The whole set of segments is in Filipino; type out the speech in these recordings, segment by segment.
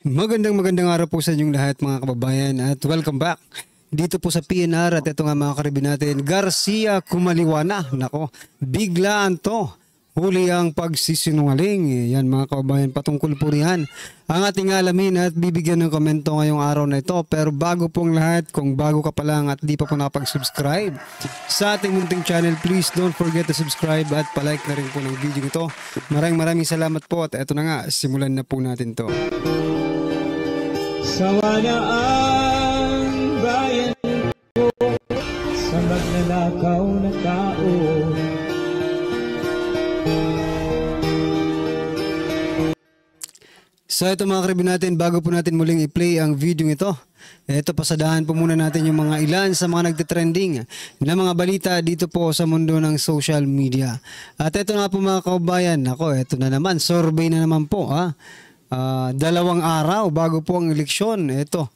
Magandang araw po sa inyong lahat mga kababayan at welcome back dito po sa PNR at ito nga mga karibin natin, Garcia Kumaliwana. Nako, biglaan to. Huli ang pagsisinungaling. Yan mga kababayan, patungkol po riyan ang ating alamin at bibigyan ng komento ngayong araw na ito. Pero bago pong lahat, kung bago ka pa lang at di pa po nakapag-subscribe sa ating munting channel, please don't forget to subscribe at palike na rin po ng video ito. Maraming salamat po at ito na nga, simulan na po natin to. Sawa na ang bayan ko sa magnanakaw na tao. So ito mga karibin natin, bago po natin muling i-play ang video ito, ito pasadahan po muna natin yung mga ilan sa mga nagtitrending na mga balita dito po sa mundo ng social media. At ito na po mga kaubayan, ako ito na naman, survey na naman po ha. 2 araw bago po ang eleksyon. Ito,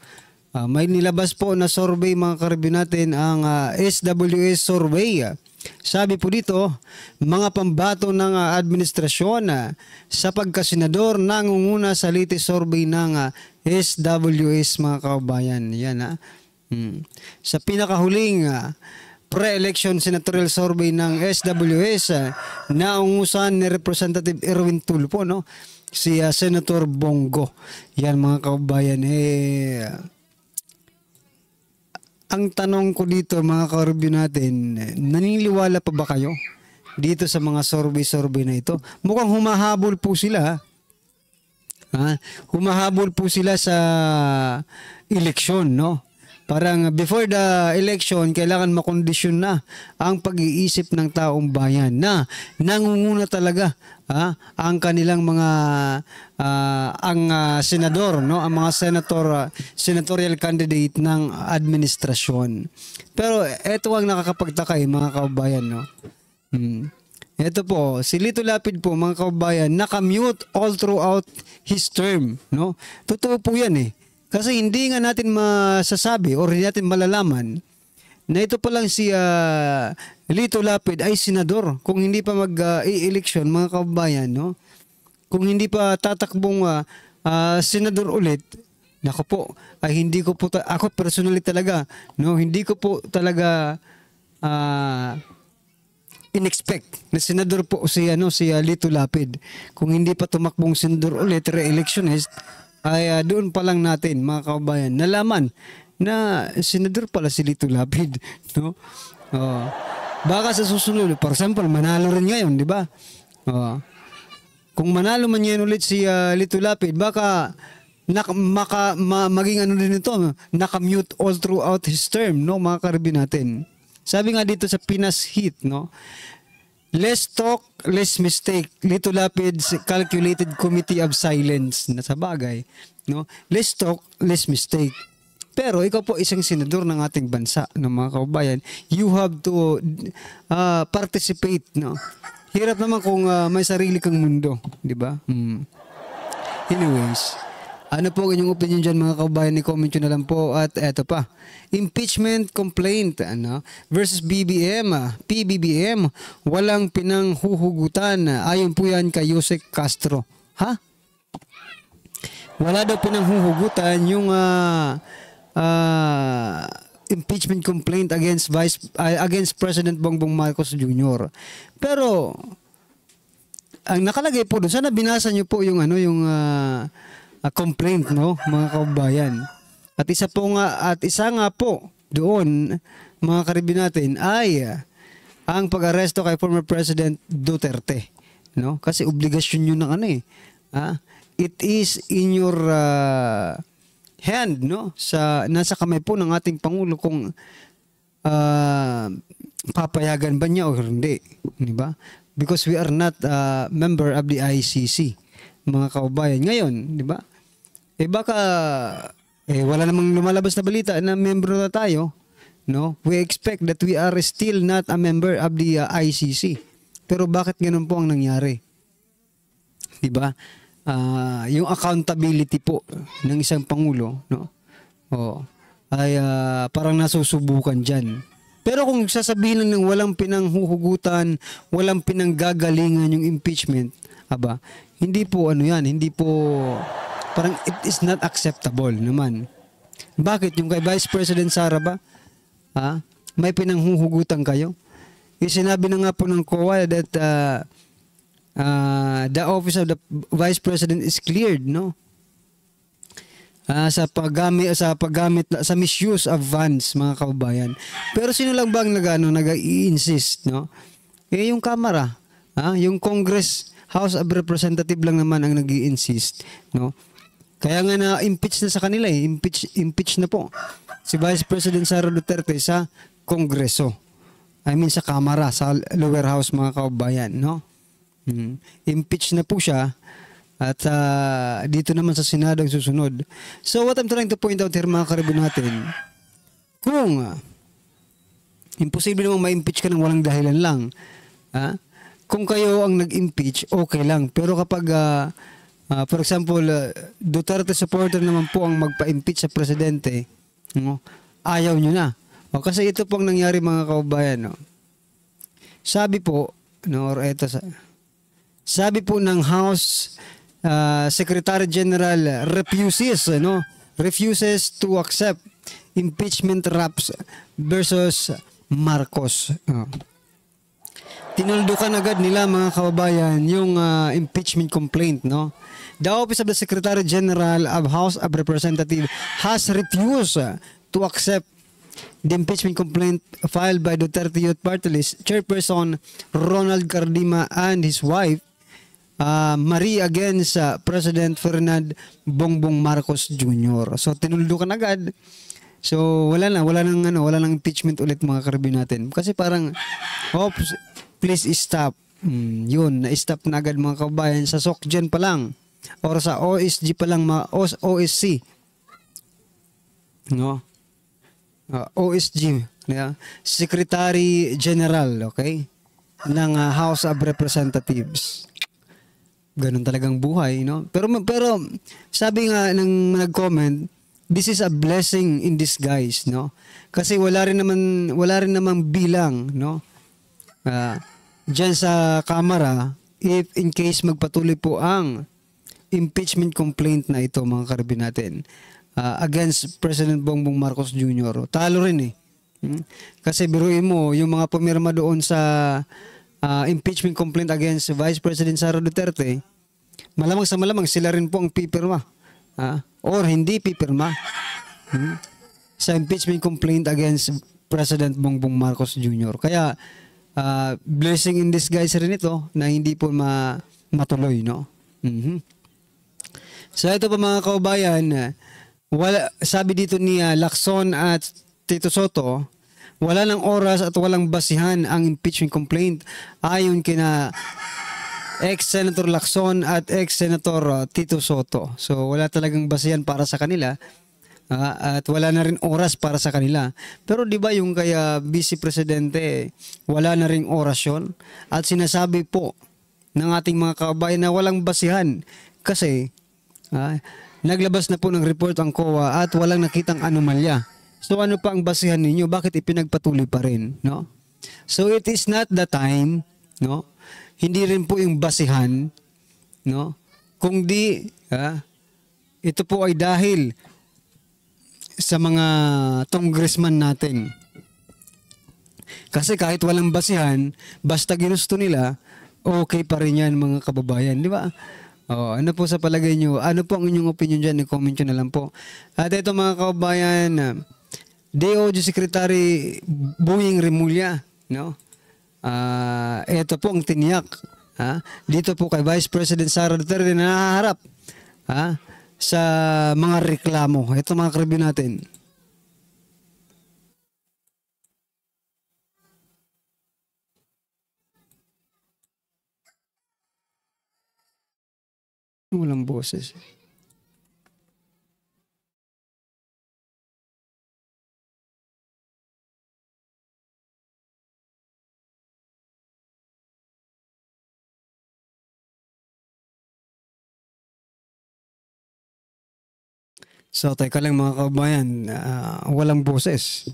may nilabas po na survey mga karibin natin, ang SWS survey. Sabi po dito, mga pambato ng administrasyon sa pagkasenador nangunguna sa latest survey ng SWS mga kababayan. Yan Sa pinakahuling pre-election senatorial survey ng SWS, naungusan ni Representative Erwin Tulfo, no? Si Senator Bongo. Yan mga kababayan, ang tanong ko dito mga ka-review natin, naniniwala pa ba kayo dito sa mga survey na ito? Mukhang humahabol po sila. Humahabol po sila sa eleksyon, no? Parang before the election, kailangan makondisyon na ang pag-iisip ng taong bayan na nangunguna talaga ang kanilang mga senador, no? Ang mga senatorial candidate ng administrasyon. Pero ito ang nakakapagtaka mga kababayan, no? Ito po, si Lito Lapid po mga kababayan, nakamute all throughout his term, no? Totoo po yan Kasi hindi nga natin masasabi o hindi natin malalaman na ito pa lang si Lito Lapid ay senador kung hindi pa mag-i-election mga kababayan, no? Kung hindi pa tatakbong senador ulit, nako po, ay hindi ko po ako personally talaga, no, hindi ko po talaga in-expect na senador po si Lito Lapid. Kung hindi pa tumakbong senador ulit, re-electionist, ay doon pa lang natin mga kababayan nalaman na senador pala si Lito Lapid, no? Baka sa susunod, for example, manalo rin ngayon, di ba? Kung manalo man yan ulit si Lito Lapid, baka maging ano din ito, nakamute all throughout his term, no, mga karibin natin. Sabi nga dito sa Pinas Heat, no? Less talk, less mistake. Lito Lapid's calculated committee of silence. Nasa bagay, no? Less talk, less mistake. Pero ikaw po isang senador ng ating bansa, no, mga kababayan. You have to participate, no? Hirap naman kung may sarili kang mundo, di ba? Anyways, ano po ang inyong opinion dyan mga kababayan? I-comment nyo na lang po. At eto pa, impeachment complaint versus PBBM, walang pinanghuhugutan. Ayon po yan kay Yusek Castro. Wala daw pinanghuhugutan yung impeachment complaint against President Bongbong Marcos Jr. Pero ang nakalagay po doon, sana binasa nyo po yung complaint, no, mga kababayan. At isa nga po doon mga karibin natin ay ang pag-aresto kay former President Duterte, no? Kasi obligasyon yun ng it is in your hand, no? Nasa kamay po ng ating Pangulo kung papayagan ba niya o hindi, di ba? Because we are not a member of the ICC, mga kababayan. Ngayon, di ba? Baka wala namang lumalabas na balita na membro na tayo, no? We expect that we are still not a member of the ICC. Pero bakit ganoon po ang nangyari? 'Di ba? Yung accountability po ng isang pangulo, no? Ay parang nasusubukan diyan. Pero kung sasabihin lang ng walang pinanghuhugutan, walang pinanggagalingan yung impeachment, hindi po yan, hindi po Parang it is not acceptable naman. Bakit? Yung kay Vice President Sara ba? Ha? May pinanghuhugutan kayo? Sinabi na nga po ng COA that the office of the Vice President is cleared, no? Sa misuse of funds, mga kababayan. Pero sino lang bang nag-i-insist, no? Yung Kamara, yung Congress, House of Representative lang naman ang nag-i-insist, no? Kaya nga na-impeach na sa kanila impeach na po si Vice President Sara Duterte sa Kongreso. I mean sa Kamara, sa lower house, mga kababayan, no? Impeach na po siya at dito naman sa Senado ang susunod. So what I'm trying to point out here, mga karibon natin, kung imposible namang ma-impeach ka ng walang dahilan lang, kung kayo ang nag-impeach, okay lang. Pero kapag for example, Duterte supporter naman po ang magpa-impeach sa presidente, no? Ayaw nyo na. Kasi ito pong nangyari, mga kababayan, no? Sabi po, no, or eto sabi po ng House Secretary General refuses to accept impeachment raps versus Marcos. Tinuldukan agad nila, mga kababayan, yung impeachment complaint, no? The Office of the Secretary General of House of Representatives has refused to accept the impeachment complaint filed by Duterte Youth Party List Chairperson Ronald Cardima and his wife Marie against President Ferdinand Bongbong Marcos Jr. So tinuldukan agad. So wala nang impeachment ulit, mga karibin natin. Kasi parang please stop. Yun, na-stop na agad, mga kababayan, sa SOCGEN pa lang or sa OSG pa lang, OSC. No? OSG, Secretary General, okay? Ng House of Representatives. Ganun talagang buhay, no? Pero sabi nga ng nag-comment, this is a blessing in disguise, no? Kasi wala rin naman bilang, no? Diyan sa Kamara, if in case magpatuloy po ang impeachment complaint na ito, mga karibin natin, against President Bongbong Marcos Jr., talo rin eh. Kasi biruin mo, yung mga pumirma doon sa impeachment complaint against Vice President Sara Duterte, malamang sa malamang sila rin po ang pipirma. Or hindi pipirma sa impeachment complaint against President Bongbong Marcos Jr. Kaya, blessing in disguise rin ito na hindi po matuloy, no? So ito pa, mga kaubayan, sabi dito ni Lacson at Tito Soto, wala ng oras at walang basihan ang impeachment complaint ayon kina ex-Senator Lacson at ex-Senator Tito Soto. So wala talagang basihan para sa kanila. At wala na rin oras para sa kanila. Pero di ba yung kaya Vice Presidente, wala na ring orasyon at sinasabi po ng ating mga kababayan na walang basihan kasi naglabas na po ng report ang COA at walang nakitang anomalya. So ano pa ang basihan ninyo? Bakit ipinagpatuloy pa rin, no? So it is not the time, no? Hindi rin po yung basihan, no? Kung di ito po ay dahil sa mga congressman natin. Kasi kahit walang basihan, basta ginusto nila, okay pa rin yan, mga kababayan, di ba? Ano po sa palagay nyo? Ano po ang inyong opinion dyan? I-comment nyo na lang po. At ito, mga kababayan, DOJ Secretary Boying Remulla, no? Ito po ang tiniyak. Dito po kay Vice President Sara Duterte na nahaharap sa mga reklamo. Ito, mga karibyo natin. Walang boses. So, teka lang, mga kabayan, walang boses.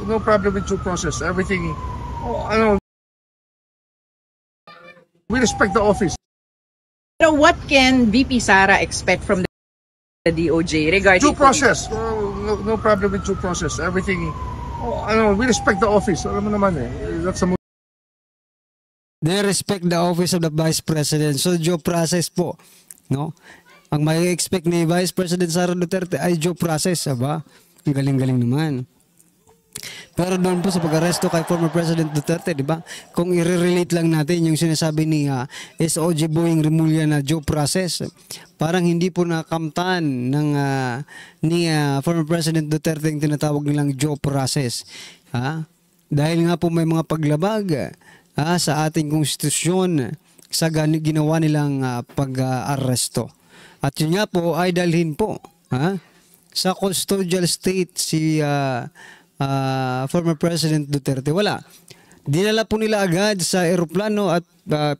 No problem with due process. Everything, we respect the office. Pero what can VP Sara expect from the DOJ regarding Due process. No problem with due process. Everything, we respect the office. Alam mo naman that's the They respect the office of the Vice President. So, due process po. No? Ang may expect ni Vice President Sara Duterte ay due process. Aba? Ang galing-galing naman. Pero doon po sa pag-aresto kay former President Duterte, di ba? Kung i-relate lang natin yung sinasabi ni SOG Boying Remulla na due process, parang hindi po nakamtan ng ni former President Duterte yung tinatawag nilang due process. Dahil nga po may mga paglabag sa ating konstitusyon sa ginawa nilang pag-aresto. At yun nga po ay dalhin po sa custodial state si former President Duterte. Wala. Dinala po nila agad sa eroplano at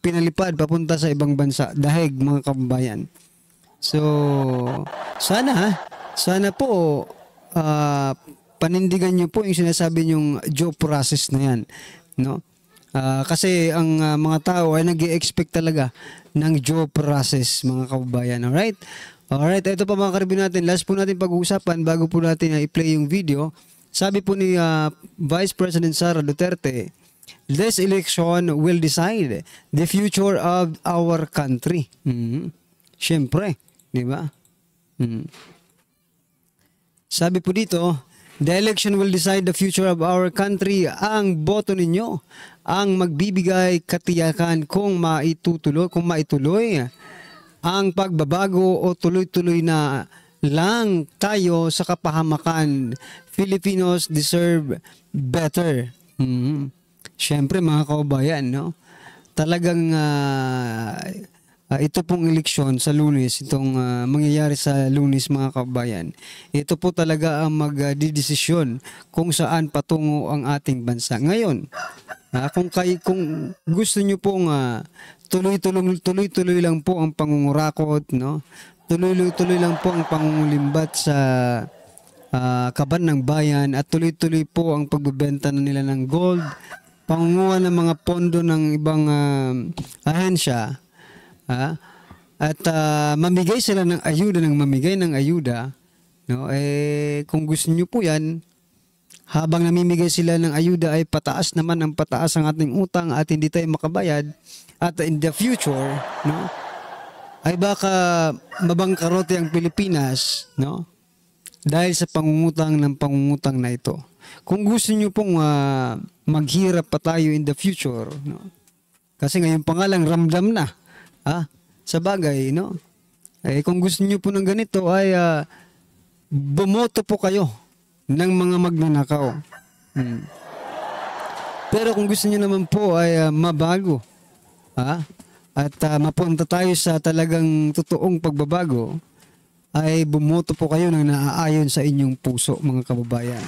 pinalipad papunta sa ibang bansa. Dahig, mga kababayan. So, sana po panindigan nyo po yung sinasabi nyong due process na yan. No? Kasi ang mga tao ay nag-i-expect talaga ng due process, mga kababayan. Alright? Alright, ito pa mga karibin natin. Last po natin pag-uusapan bago po natin i-play yung video. Sabi po ni Vice President Sara Duterte, this election will decide the future of our country. Siyempre, di ba? Sabi po dito, the election will decide the future of our country. Ang boto ninyo ang magbibigay katiyakan kung maituloy ang pagbabago o tuloy-tuloy na lang tayo sa kapahamakan. Filipinos deserve better. Siyempre mga kababayan, no? Talagang ito pong eleksyon sa Lunes, itong mangyayari sa Lunes mga kababayan, ito po talaga ang magdidesisyon kung saan patungo ang ating bansa. Ngayon, kung gusto nyo pong tuloy-tuloy lang po ang pangungurakot, no? Tuloy-tuloy lang po ang pangungulimbat sa kaban ng bayan at tuloy-tuloy po ang pagbebenta na nila ng gold, pangunguha ng mga pondo ng ibang ahensya, at mamigay sila ng ayuda, no? Kung gusto niyo po yan, habang namimigay sila ng ayuda ay pataas naman ang pataas ang ating utang at hindi tayo makabayad, at in the future, no, ay baka mabangkarote ang Pilipinas, no? Dahil sa pangungutang na ito. Kung gusto niyo pong maghirap pa tayo in the future, no? Kasi ngayon pa nga lang ramdam na, sa bagay, no? Kung gusto niyo po ng ganito ay bumoto po kayo ng mga magnanakaw. Pero kung gusto niyo naman po ay mabago, at mapunta tayo sa talagang totoong pagbabago, ay bumoto po kayo ng naaayon sa inyong puso, mga kababayan.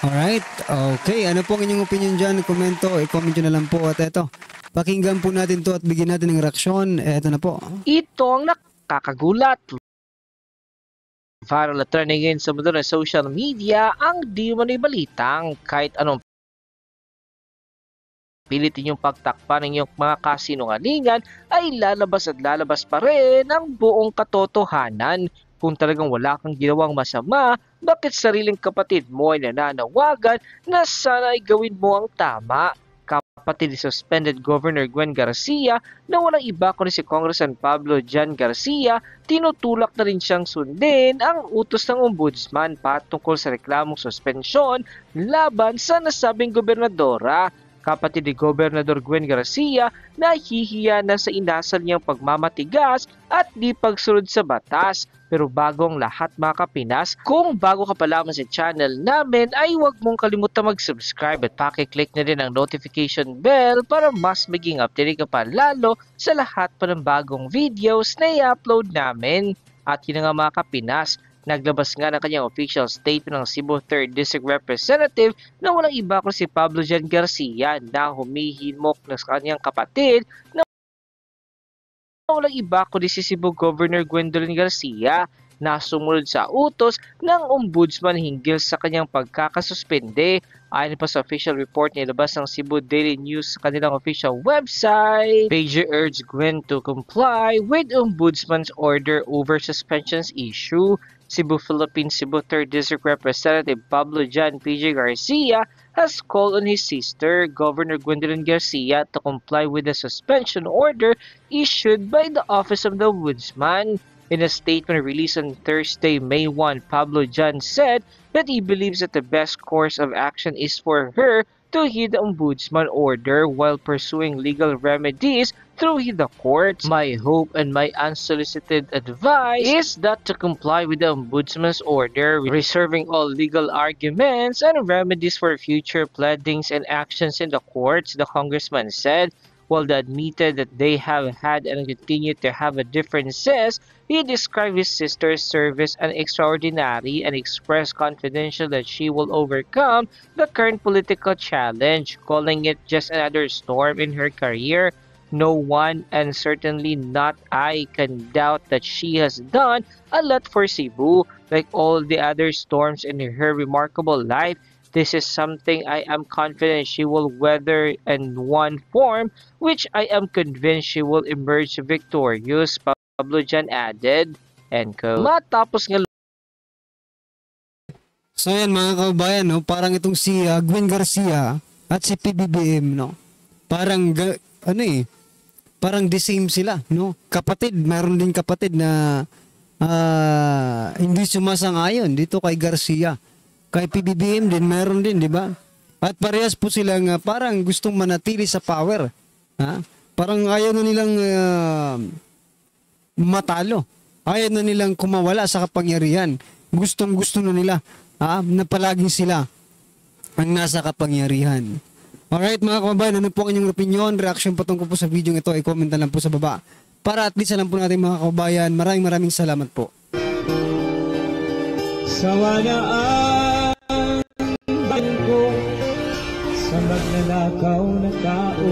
Alright? Okay. Ano po ang inyong opinion dyan? Komento. I-comment nyo na lang po. At eto, pakinggan po natin to at bigyan natin ng reaksyon. Eto na po. Ito ang nakakagulat. Viral na trending ngayon sa mundo ng social media ang di mo na balitang kahit anong pilitin yung pagtakpan ng iyong mga kasinungalingan ay lalabas at lalabas pa rin ang buong katotohanan. Kung talagang wala kang ginawang masama, bakit sariling kapatid mo ay nananawagan na sana ay gawin mo ang tama? Kapatid ni suspended Governor Gwen Garcia na walang iba kundi si Congressman Pablo Jan Garcia, tinutulak na rin siyang sundin ang utos ng ombudsman patungkol sa reklamong suspensyon laban sa nasabing gobernadora. Kapatid ni Gobernador Gwen Garcia na hihiya na sa inasal niyang pagmamatigas at di pagsunod sa batas. Pero bago ang lahat mga kapinas, kung bago ka pa lamang sa channel namin ay huwag mong kalimutan mag-subscribe at pakiclick na rin ang notification bell para mas maging updated ka pa lalo sa lahat pa ng bagong videos na i-upload namin. At yun nga mga kapinas, naglabas nga ng kanyang official statement ng Cebu 3rd District Representative na walang iba kundi si Pablo Jan Garcia na humihimok ng kanyang kapatid na walang iba kundi si Cebu Governor Gwendolyn Garcia na sumunod sa utos ng ombudsman hinggil sa kanyang pagkakasuspende. Ayon pa sa official report nilabas ng Cebu Daily News sa kanilang official website, PG urged Gwen to comply with ombudsman's order over suspensions issue. Cebu, Philippines, Cebu 3rd District Representative Pablo Jan PG Garcia has called on his sister, Governor Gwendolyn Garcia, to comply with the suspension order issued by the Office of the Ombudsman. In a statement released on Thursday, May 1, Pablo Jan said that he believes that the best course of action is for her to heed the ombudsman order while pursuing legal remedies through the courts. My hope and my unsolicited advice is that to comply with the ombudsman's order, reserving all legal arguments and remedies for future pleadings and actions in the courts, the congressman said. While they admitted that they have had and continue to have differences, he described his sister's service as extraordinary and expressed confidence that she will overcome the current political challenge, calling it just another storm in her career. No one, and certainly not I, can doubt that she has done a lot for Cebu. Like all the other storms in her remarkable life, this is something I am confident she will weather in one form, which I am convinced she will emerge victorious, Pablo Jan added. End quote. Matapos nga So yan mga kababayan, no, parang itong si Gwen Garcia at si PBBM, no, parang parang the same sila, no, kapatid. Mayroon din kapatid na hindi sumasang-ayon dito kay Garcia. Kay PBBM din, meron din, di ba? At parehas po silang parang gustong manatili sa power. Ha? Parang ayaw na nilang matalo. Ayaw na nilang kumawala sa kapangyarihan. Gustong-gusto na nila na palaging sila ang nasa kapangyarihan. Alright mga kababayan, ano po ang inyong opinion, reaction patungkol po sa video ito, ay comment na lang po sa baba. Para at least alam po natin mga kababayan. Maraming salamat po. Sawa na ang bayan ko sa magnanakaw na tao.